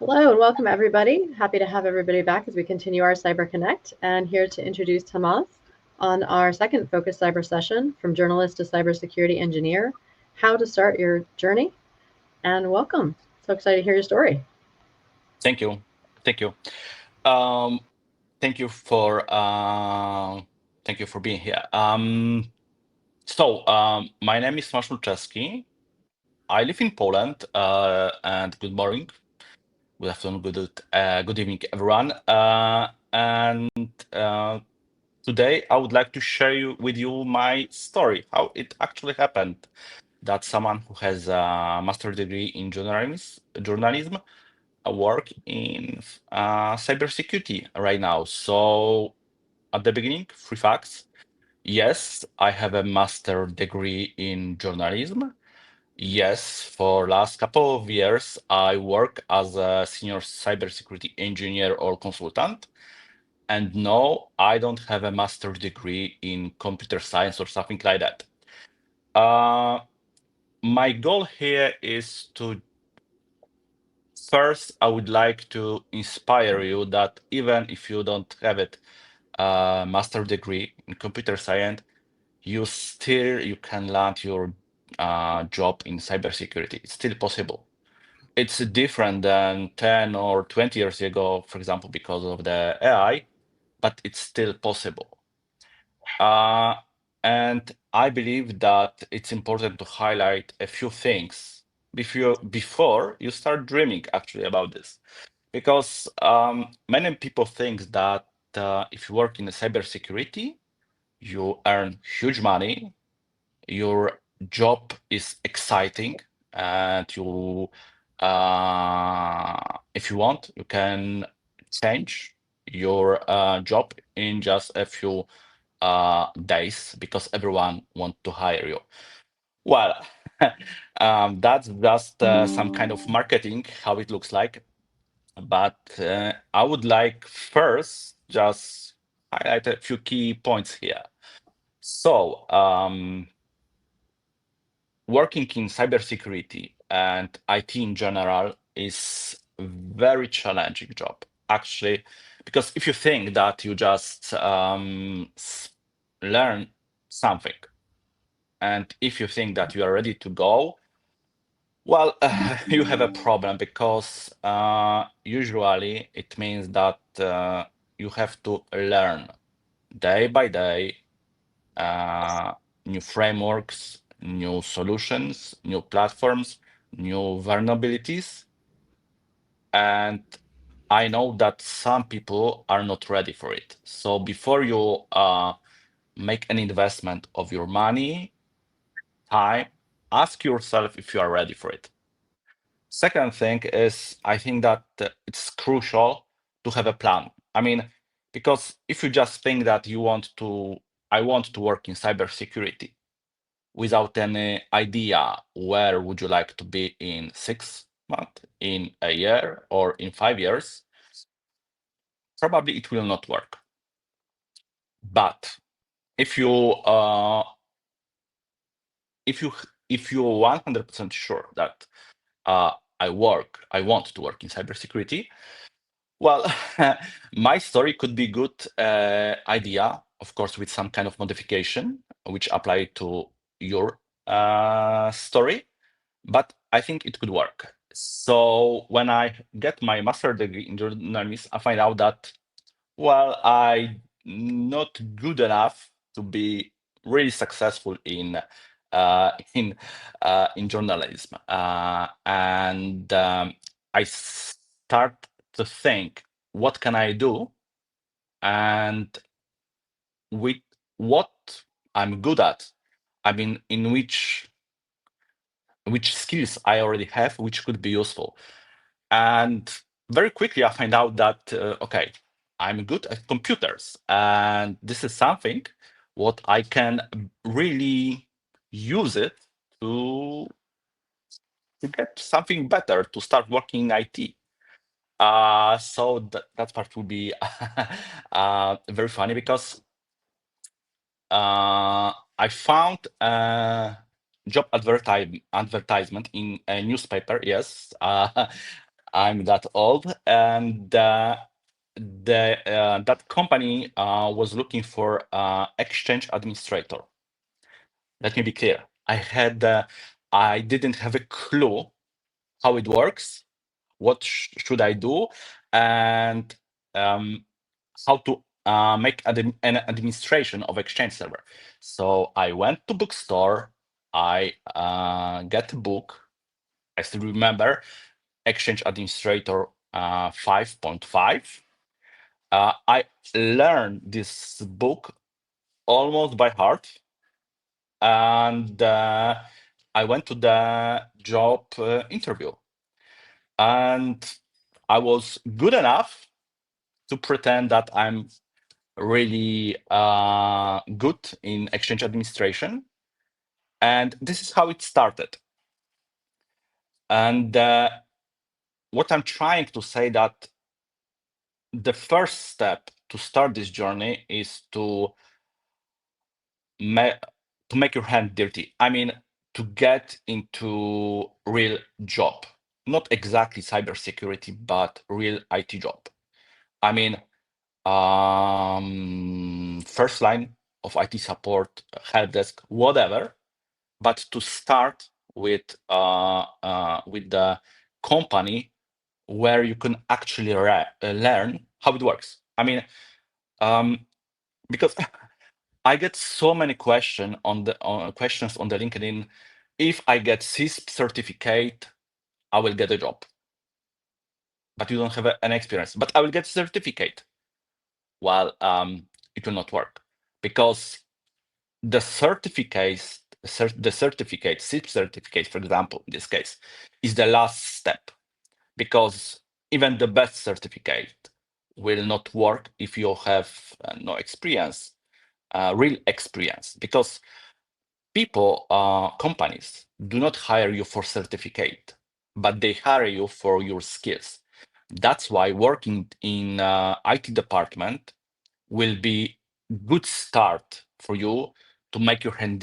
Hello and welcome everybody. Happy to have everybody back as we continue our CyberConnect, and here to introduce Tomasz on our second Focus Cyber session, From Journalist to Cybersecurity Engineer, How to Start Your Journey. And welcome. So excited to hear your story. Thank you. Thank you. Um, thank you for being here. My name is Tomasz Szulczewski. I live in Poland, and good morning, good afternoon, good evening, everyone. And Today I would like to share with you my story, how it actually happened that someone who has a master degree in journalism work in cybersecurity right now. So at the beginning, three facts. Yes, I have a master degree in journalism. Yes, for last couple of years, I work as a senior cybersecurity engineer or consultant. And no, I don't have a master degree in computer science or something like that. Uh, my goal here is to first, I would like to inspire you that even if you don't have it, master degree in computer science, you can land your job in cybersecurity. It's still possible. It's different than 10 or 20 years ago, for example, because of the AI, but it's still possible. Uh, and I believe that it's important to highlight a few things before you start dreaming actually about this. Because many people think that if you work in cybersecurity, you earn huge money, your job is exciting, and if you want, you can change your job in just a few days because everyone wants to hire you. Well, that's just some kind of marketing, how it looks like. But I would like first just highlight a few key points here. So, working in cybersecurity and IT in general is a very challenging job, actually, because if you think that you just learn something, and if you think that you are ready to go, well, you have a problem because usually it means that you have to learn day by day new frameworks, new solutions, new platforms, new vulnerabilities. And I know that some people are not ready for it. So before you make an investment of your money, time, ask yourself if you are ready for it. Second thing is, I think that it's crucial to have a plan. I mean, because if you just think that I want to work in cybersecurity without any idea where would you like to be in 6 months, in a year, or in 5 years, probably it will not work. But if you if you if you're 100% sure that I want to work in cybersecurity, well, my story could be good idea, of course, with some kind of modification which apply to your story, but I think it could work. So when I get my master degree in journalism, I find out that, well, I not good enough to be really successful uh, in in journalism, and I start to think, what can I do, and with what I'm good at. I mean, in which skills I already have, which could be useful. And very quickly, I find out that okay, I'm good at computers, and this is something what I can really use it to get something better, to start working in IT. So that part will be very funny because I found a job advertisement in a newspaper. Yes, I'm that old, and that company was looking for exchange administrator. Let me be clear. I didn't have a clue how it works, what should I do, and how to make an administration of Exchange server. So I went to bookstore. I get a book. I still remember Exchange Administrator 5.5. I learned this book almost by heart, and I went to the job interview, and I was good enough to pretend that I'm really good in Exchange administration, and this is how it started. And what I'm trying to say that the first step to start this journey is to make your hand dirty. I mean, to get into real job, not exactly cybersecurity, but real IT job. I mean, first line of IT support, help desk, whatever, but to start with the company where you can actually learn how it works. I mean, because I get so many questions on the LinkedIn. If I get CISP certificate, I will get a job. But you don't have an experience. But I will get a certificate. Well, it will not work, because the certificate, CISP certificate, for example, in this case, is the last step, because even the best certificate will not work if you have no experience, real experience, because people, companies do not hire you for certificate, but they hire you for your skills. That's why working in IT department will be good start for you to make your hand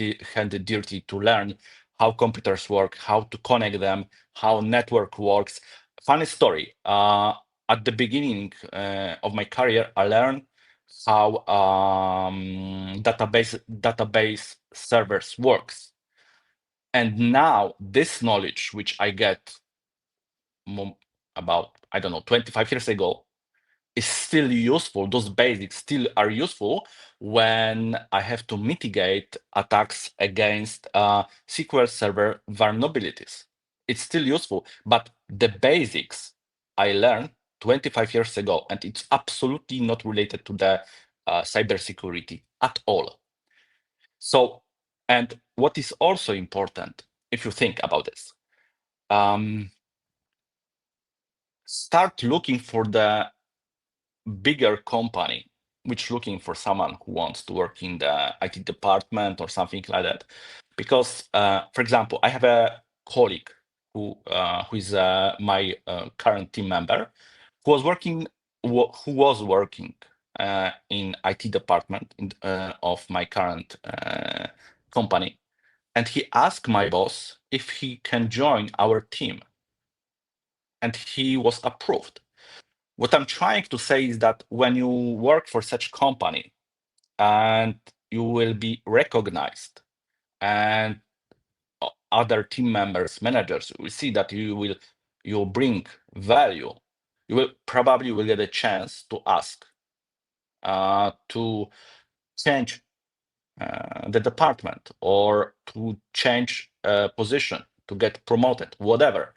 dirty, to learn how computers work, how to connect them, how network works. Funny story, at the beginning of my career, I learned how database servers works. And now this knowledge, which I get about, I don't know, 25 years ago, is still useful. Those basics still are useful when I have to mitigate attacks against SQL Server vulnerabilities. It's still useful, but the basics I learned 25 years ago, and it's absolutely not related to the cybersecurity at all. So, and what is also important, if you think about this, start looking for the bigger company which looking for someone who wants to work in the IT department or something like that. Because, for example, I have a colleague who is my current team member, who was working in IT department of my current company, and he asked my boss if he can join our team, and he was approved. What I'm trying to say is that when you work for such company and you will be recognized, and other team members, managers will see that you bring value, you will probably get a chance to ask to change the department, or to change position, to get promoted, whatever.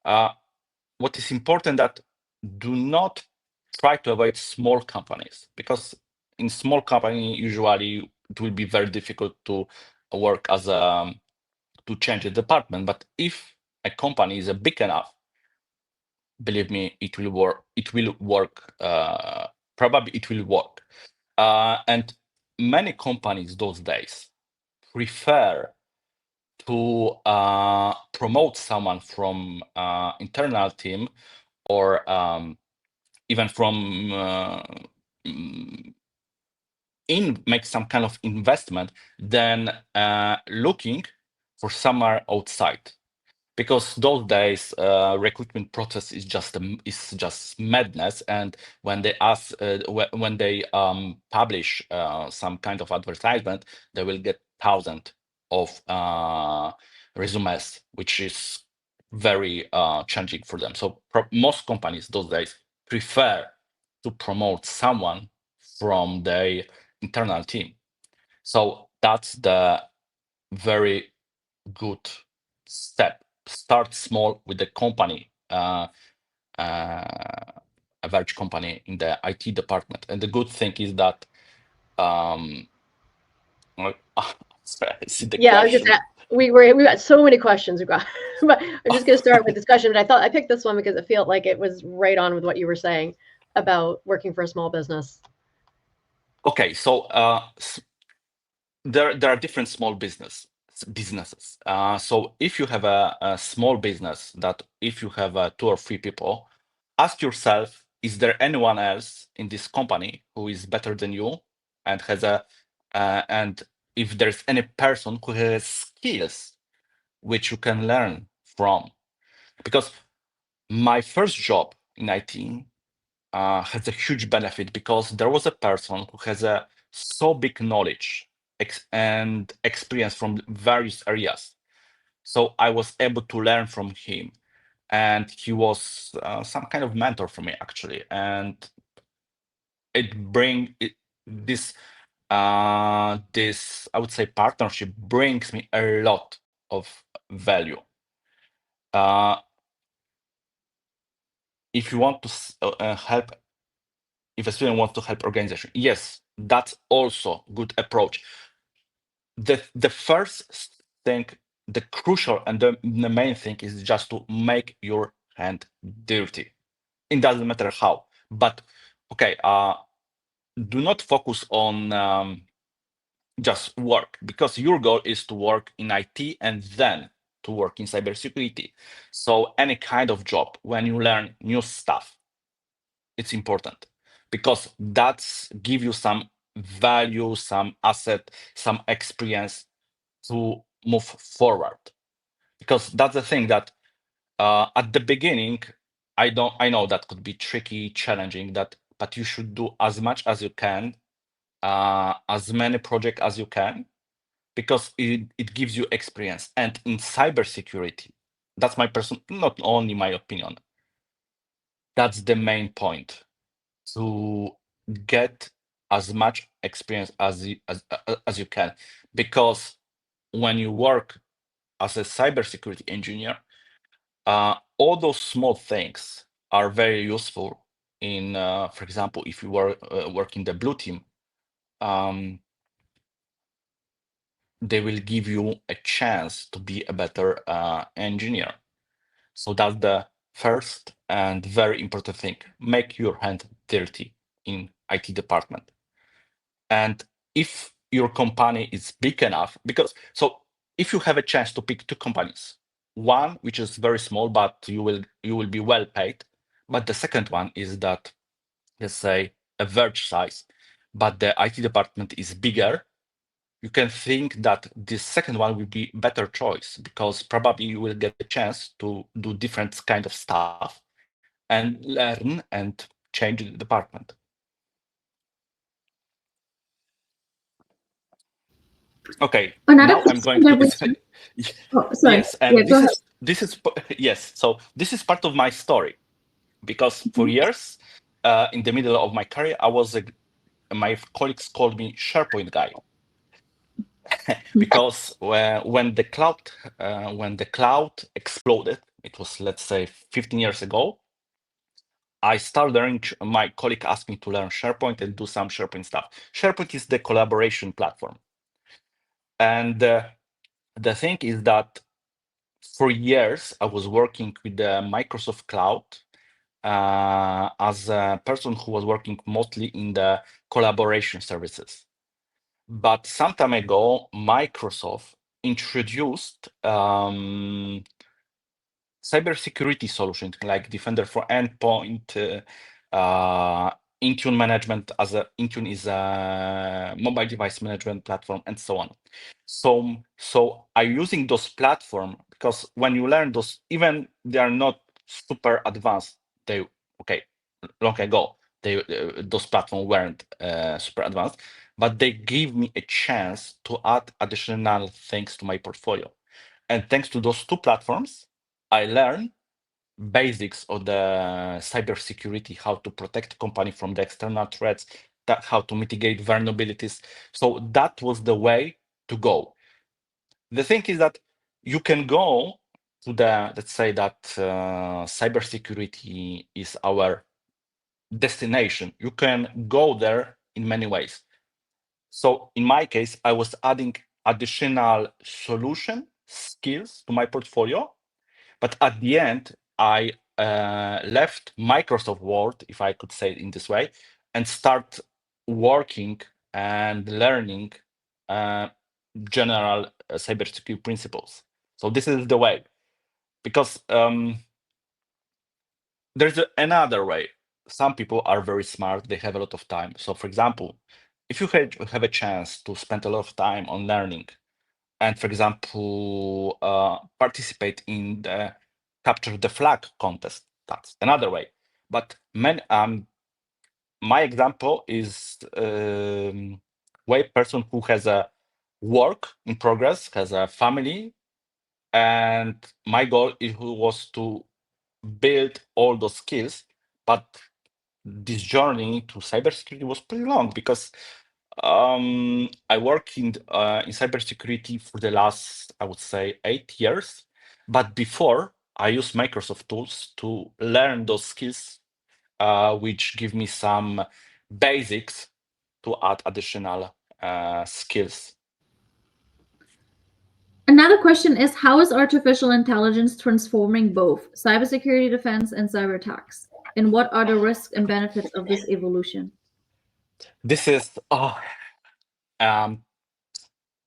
What is important that do not try to avoid small companies, because in small company usually it will be very difficult to work as a to change a department. But if a company is big enough, believe me, it will work. It will work. Probably it will work. And many companies those days prefer to promote someone from internal team, or even from make some kind of investment, than looking for somewhere outside. because those days recruitment process is just madness. And when they ask, when they publish some kind of advertisement, they will get thousands of resumes, which is very challenging for them. So most companies those days prefer to promote someone from their internal team. So that's the very good step. Start small with the company, a large company in the IT department. And the good thing is that, well, sorry, I see the Yeah, I was just question. we got so many questions. We've got, but I'm just going to start with discussion. But I thought I picked this one because it felt like it was right on with what you were saying about working for a small business. Okay, so there are different small businesses. So if you have a small business, that if you have 2 or 3 people, ask yourself, is there anyone else in this company who is better than you and has and if there's any person who has skills which you can learn from? Because my first job in IT has a huge benefit, because there was a person who has a so big knowledge and experience from various areas. So I was able to learn from him, and he was some kind of mentor for me, actually. And this this, I would say, partnership brings me a lot of value. If you want to help, if a student wants to help organization, yes, that's also good approach. The first thing, the crucial and the main thing, is just to make your hand dirty. It doesn't matter how, but okay, do not focus on just work, because your goal is to work in IT and then to work in cybersecurity. So any kind of job, when you learn new stuff, it's important, because that's give you some value, some asset, some experience to move forward. Because that's the thing that at the beginning, I know that could be tricky, challenging, but you should do as much as you can, as many projects as you can, because it gives you experience. And in cybersecurity, that's my not only my opinion, that's the main point, to get as much experience as you can. Because when you work as a cybersecurity engineer, all those small things are very useful in, for example, if you work in the blue team, they will give you a chance to be a better engineer. So that's the first and very important thing. Make your hand dirty in IT department. And if your company is big enough, if you have a chance to pick 2 companies, one which is very small, but you will be well paid, but the second one is that, let's say, a verge size, but the IT department is bigger, you can think that this second one will be better choice, because probably you will get a chance to do different kind of stuff and learn and change the department. Okay, Another now I'm question going to that this. was oh, sorry. Yes, Yeah, and go ahead. this is yes. So this is part of my story, because for Mhm. years, in the middle of my career, my colleagues called me SharePoint guy, because when the cloud exploded, it was, let's say, 15 years ago. I started learning. My colleague asked me to learn SharePoint and do some SharePoint stuff. SharePoint is the collaboration platform, and the thing is that for years I was working with the Microsoft Cloud as a person who was working mostly in the collaboration services. But some time ago, Microsoft introduced cybersecurity solutions like Defender for Endpoint, Intune management, as Intune is a mobile device management platform, and so on. So I'm using those platform because when you learn those, even they are not super advanced, long ago, those platforms weren't super advanced, but they give me a chance to add additional things to my portfolio. And thanks to those two platforms, I learned basics of the cybersecurity, how to protect the company from the external threats, how to mitigate vulnerabilities. So that was the way to go. The thing is that you can go to let's say that cybersecurity is our destination. You can go there in many ways. So in my case, I was adding additional solution skills to my portfolio, but at the end, I left Microsoft Word, if I could say it in this way, and start working and learning general cybersecurity principles. So this is the way, because there's another way. Some people are very smart, they have a lot of time. So for example, if you have a chance to spend a lot of time on learning and, for example, participate in the capture the flag contest, that's another way. But my example is way person who has a work in progress, has a family, and my goal was to build all those skills. But this journey to cybersecurity was pretty long because I work in cybersecurity for the last, I would say, 8 years. But before, I used Microsoft tools to learn those skills, which give me some basics to add additional skills. Another question is, how is artificial intelligence transforming both cybersecurity defense and cyber attacks? And what are the risks and benefits of this evolution? This is another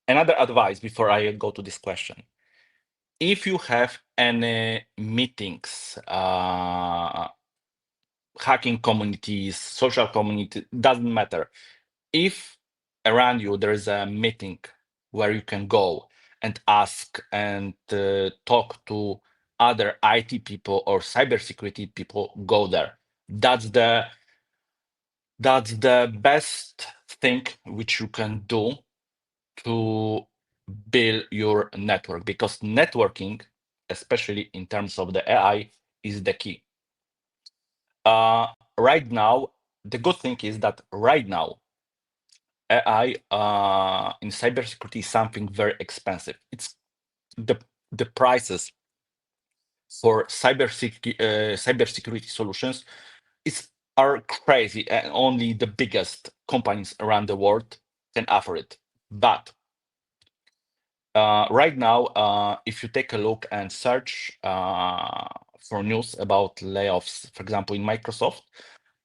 advice before I go to this question. If you have any meetings, hacking communities, social community, doesn't matter. If around you there is a meeting where you can go and ask and talk to other IT people or cybersecurity people, go there. That's the best thing which you can do to build your network, because networking, especially in terms of the AI, is the key. Right now, the good thing is that right now, AI in cybersecurity is something very expensive. It's the prices for cybersecurity solutions are crazy, and only the biggest companies around the world can afford it. But right now, if you take a look and search for news about layoffs, for example, in Microsoft,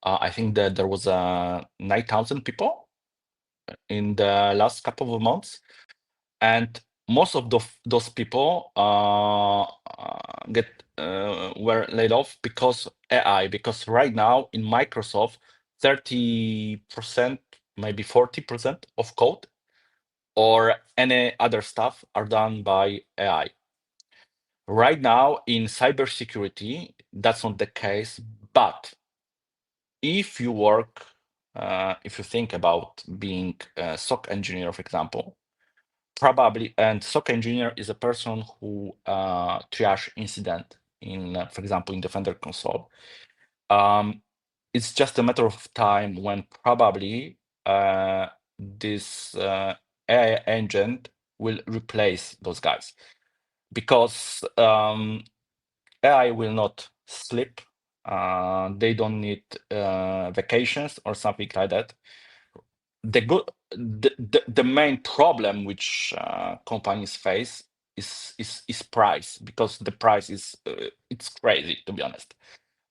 I think that there was 9,000 people in the last couple of months, and most of those people were laid off because AI. Because right now in Microsoft, 30%, maybe 40% of code or any other stuff are done by AI. Right now in cybersecurity, that's not the case. But if you work, if you think about being a SOC engineer, for example, probably, and SOC engineer is a person who triage incident in, for example, in Defender console. It's just a matter of time when probably this AI engine will replace those guys, because AI will not sleep. They don't need vacations or something like that. The main problem which companies face is price, because the price is it's crazy, to be honest.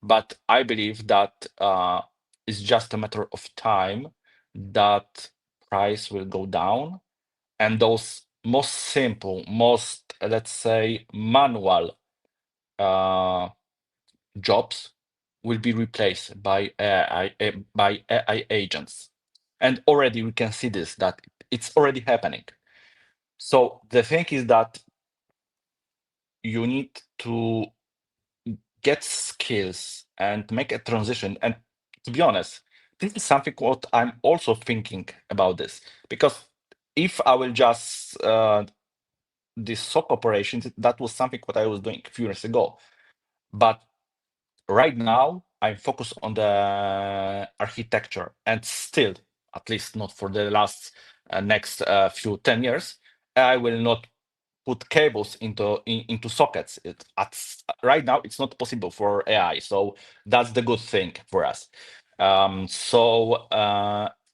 But I believe that it's just a matter of time that price will go down, and those most simple, most, let's say, manual jobs will be replaced by AI agents. And already we can see this, that it's already happening. So the thing is that you need to get skills and make a transition. And to be honest, this is something what I'm also thinking about this, because if I will just this SOC operations, that was something what I was doing a few years ago. But right now, I'm focused on the architecture, and still, at least not for the last next few 10 years, I will not put cables into sockets. Right now, it's not possible for AI, so that's the good thing for us.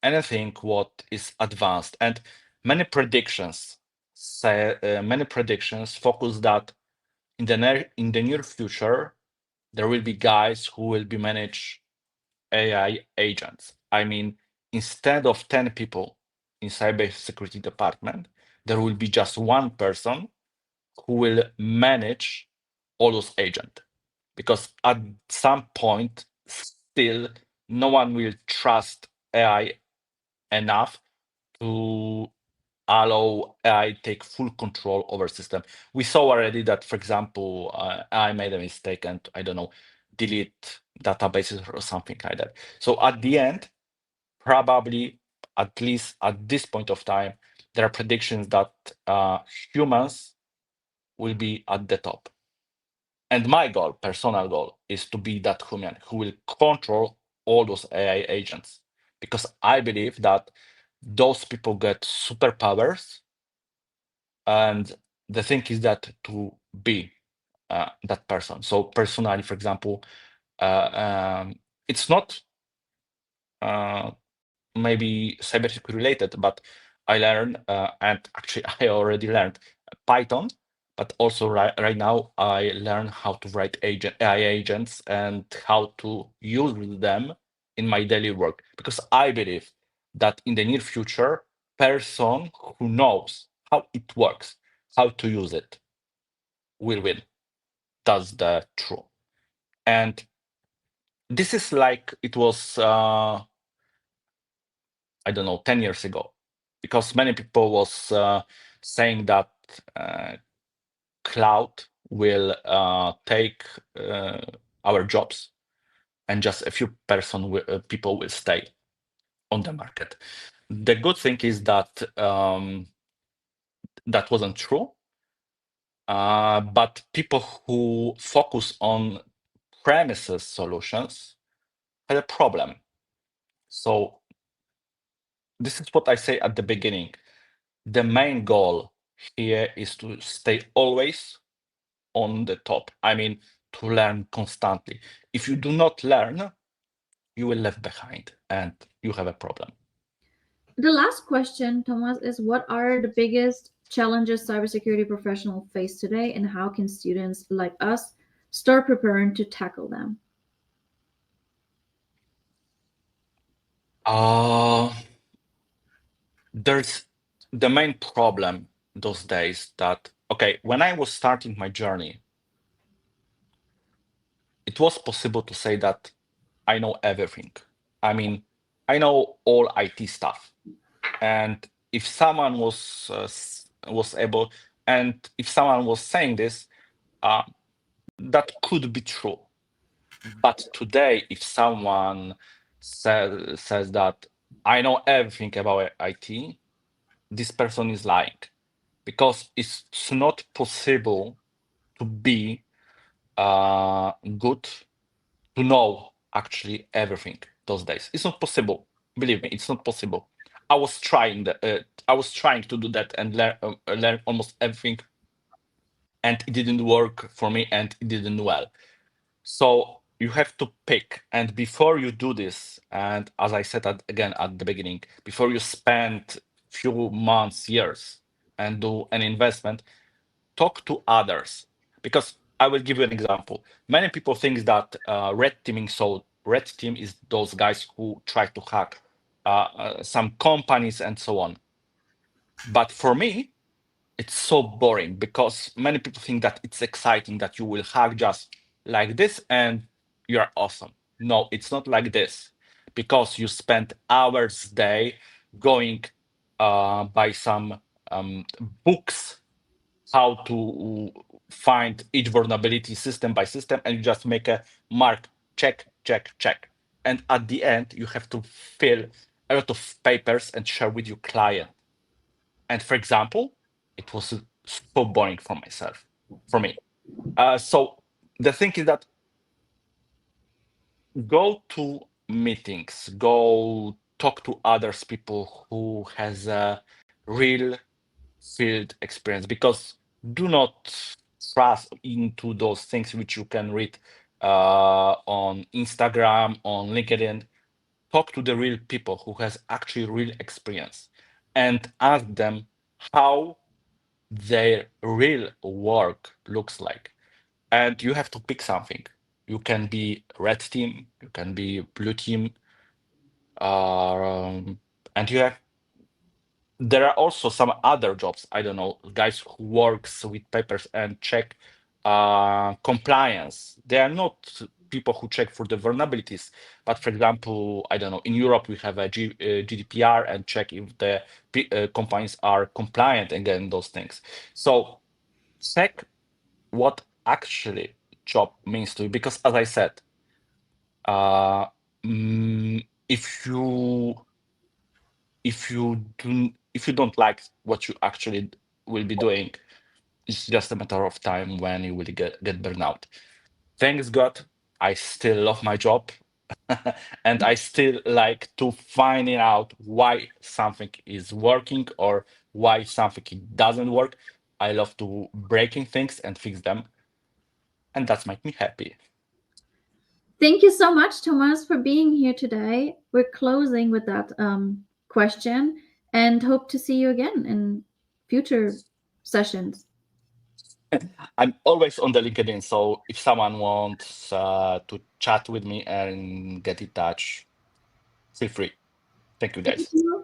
Anything what is advanced, and many predictions focus that in the near future there will be guys who will be manage AI agents. I mean, instead of 10 people in cybersecurity department, there will be just one person who will manage all those agents. Because at some point, still, no one will trust AI enough to allow AI take full control over system. We saw already that, for example, I made a mistake and I don't know, delete databases or something like that. So at the end, probably, at least at this point of time, there are predictions that humans will be at the top. And my goal, personal goal, is to be that human who will control all those AI agents. Because I believe that those people get superpowers. And the thing is that to be that person. So personally, for example, it's not maybe cybersecurity related, but I learned, and actually I already learned Python, but also right now I learn how to write AI agents and how to use them in my daily work, because I believe that in the near future, person who knows how it works, how to use it, will win. That's the truth. And this is like it was I don't know, 10 years ago, because many people was saying that cloud will take our jobs and just a few people will stay on the market. The good thing is that that wasn't true, but people who focus on premises solutions had a problem. So this is what I say at the beginning. The main goal here is to stay always on the top. I mean, to learn constantly. If you do not learn, you will left behind and you have a problem. The last question, Thomas, is what are the biggest challenges cybersecurity professionals face today, and how can students like us start preparing to tackle them? There's the main problem those days that, okay, when I was starting my journey, it was possible to say that I know everything. I mean, I know all IT stuff. And if someone was able, and if someone was saying this, that could be true. But today, if someone says that I know everything about IT, this person is lying, because it's not possible to be good, to know actually everything those days. It's not possible. Believe me, it's not possible. I was trying to do that and learn almost everything, and it didn't work for me, and it didn't well. So you have to pick, and before you do this, and as I said again at the beginning, before you spend few months, years, and do an investment, talk to others. Because I will give you an example. Many people think that red teaming. So red team is those guys who try to hack some companies and so on. But for me, it's so boring, because many people think that it's exciting, that you will hack just like this and you're awesome. No, it's not like this, because you spend hours a day going by some books how to find each vulnerability system by system, and you just make a mark, check, check, check. And at the end, you have to fill a lot of papers and share with your client. And for example, it was so boring for me. So the thing is that go to meetings, go talk to others people who has a real field experience, because do not trust into those things which you can read on Instagram, on LinkedIn. Talk to the real people who has actually real experience and ask them how their real work looks like. And you have to pick something. You can be red team, you can be blue team, and there are also some other jobs. I don't know, guys who works with papers and check compliance. They are not people who check for the vulnerabilities, but for example, I don't know, in Europe we have a GDPR and check if the companies are compliant against those things. So check what actually job means to you, because as I said, if you don't like what you actually will be doing, it's just a matter of time when you will get burnout. Thanks God, I still love my job, and I still like to finding out why something is working or why something doesn't work. I love to breaking things and fix them, and that's make me happy. Thank you so much, Tomasz, for being here today. We're closing with that question and hope to see you again in future sessions. I'm always on the LinkedIn, so if someone wants to chat with me and get in touch, feel free. Thank you, guys. Thank you.